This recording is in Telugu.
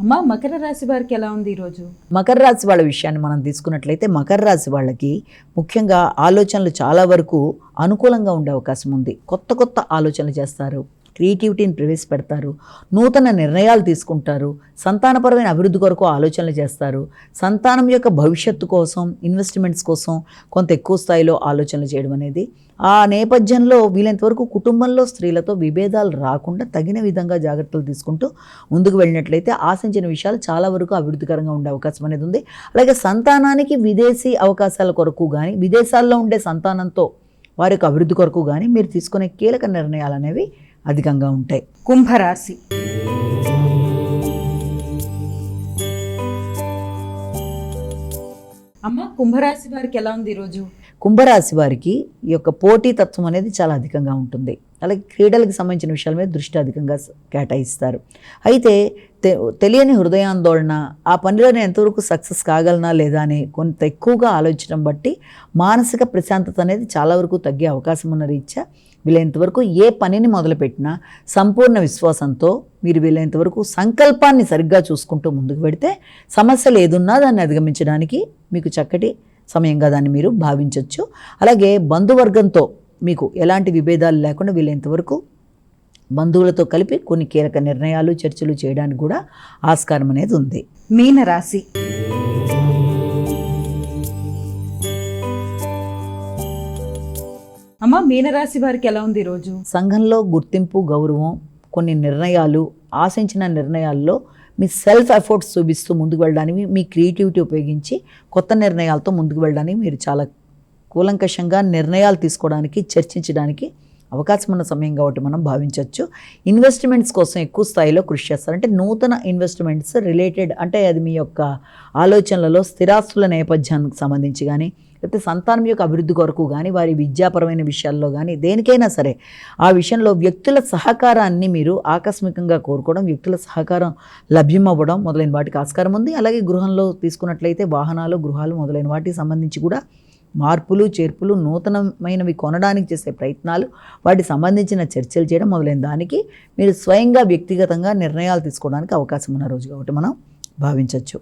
అమ్మ మకర రాశి వారికి ఎలా ఉంది ఈరోజు? మకర రాశి వాళ్ళ విషయాన్ని మనం తీసుకున్నట్లయితే మకర రాశి వాళ్ళకి ముఖ్యంగా ఆలోచనలు చాలా వరకు అనుకూలంగా ఉండే అవకాశం ఉంది. కొత్త కొత్త ఆలోచనలు చేస్తారు, క్రియేటివిటీని ప్రవేశపెడతారు, నూతన నిర్ణయాలు తీసుకుంటారు, సంతానపరమైన అభివృద్ధి కొరకు ఆలోచనలు చేస్తారు, సంతానం యొక్క భవిష్యత్తు కోసం, ఇన్వెస్ట్మెంట్స్ కోసం కొంత ఎక్కువ స్థాయిలో ఆలోచనలు చేయడం అనేది. ఆ నేపథ్యంలో వీలైనంతవరకు కుటుంబంలో స్త్రీలతో విభేదాలు రాకుండా తగిన విధంగా జాగ్రత్తలు తీసుకుంటూ ముందుకు వెళ్ళినట్లయితే ఆశించిన విషయాలు చాలా వరకు అభివృద్ధికరంగా ఉండే అవకాశం అనేది ఉంది. అలాగే సంతానానికి విదేశీ అవకాశాల కొరకు కానీ, విదేశాల్లో ఉండే సంతానంతో వారి యొక్క అభివృద్ధి కొరకు కానీ మీరు తీసుకునే కీలక నిర్ణయాలు అనేవి అధికంగా ఉంటాయి. కుంభరాశి. అమ్మ కుంభరాశి వారికి ఎలా ఉంది ఈరోజు? కుంభరాశి వారికి ఈ యొక్క పోటీతత్వం అనేది చాలా అధికంగా ఉంటుంది. అలాగే క్రీడలకు సంబంధించిన విషయాల మీద దృష్టి అధికంగా కేటాయిస్తారు. అయితే తెలియని హృదయాందోళన, ఆ పనిలో నేను ఎంతవరకు సక్సెస్ కాగలనా లేదా అని కొంత ఎక్కువగా ఆలోచించడం బట్టి మానసిక ప్రశాంతత అనేది చాలా వరకు తగ్గే అవకాశం ఉన్న రీత్యా వీలైనంతవరకు ఏ పనిని మొదలుపెట్టినా సంపూర్ణ విశ్వాసంతో మీరు వీలైనంతవరకు సంకల్పాన్ని సరిగ్గా చూసుకుంటూ ముందుకు పెడితే సమస్యలు ఏదున్నా దాన్ని అధిగమించడానికి మీకు చక్కటి సమయంగా దాన్ని మీరు భావించవచ్చు. అలాగే బంధువర్గంతో మీకు ఎలాంటి విభేదాలు లేకుండా వీలైనంతవరకు బంధువులతో కలిపి కొన్ని కీలక నిర్ణయాలు, చర్చలు చేయడానికి కూడా ఆస్కారం అనేది ఉంది. మీనరాశి. అమ్మ మీనరాశి వారికి ఎలా ఉంది ఈరోజు? సంఘంలో గుర్తింపు, గౌరవం, కొన్ని నిర్ణయాలు, ఆశించిన నిర్ణయాల్లో మీ సెల్ఫ్ ఎఫర్ట్స్ చూపిస్తూ ముందుకు వెళ్ళడానికి, మీ క్రియేటివిటీ ఉపయోగించి కొత్త నిర్ణయాలతో ముందుకు వెళ్ళడానికి మీరు చాలా కూలంకషంగా నిర్ణయాలు తీసుకోవడానికి, చర్చించడానికి అవకాశం ఉన్న సమయం కాబట్టి మనం భావించవచ్చు. ఇన్వెస్ట్మెంట్స్ కోసం ఎక్కువ స్థాయిలో కృషి చేస్తారు. అంటే నూతన ఇన్వెస్ట్మెంట్స్ రిలేటెడ్, అంటే అది మీ యొక్క ఆలోచనలలో స్థిరాస్తుల నేపథ్యానికి సంబంధించి కానీ, లేకపోతే సంతానం యొక్క అభివృద్ధి కొరకు కానీ, వారి విద్యాపరమైన విషయాల్లో కానీ, దేనికైనా సరే ఆ విషయంలో వ్యక్తుల సహకారాన్ని మీరు ఆకస్మికంగా కోరుకోవడం, వ్యక్తుల సహకారం లభ్యమవ్వడం మొదలైన వాటికి ఆస్కారం ఉంది. అలాగే గృహంలో తీసుకున్నట్లయితే వాహనాలు, గృహాలు మొదలైన వాటికి సంబంధించి కూడా మార్పులు, చేర్పులు, నూతనమైనవి కొనడానికి చేసే ప్రయత్నాలు, వాటికి సంబంధించిన చర్చలు చేయడం మొదలైన దానికి మీరు స్వయంగా వ్యక్తిగతంగా నిర్ణయాలు తీసుకోవడానికి అవకాశం ఉన్న రోజు కాబట్టి మనం భావించవచ్చు.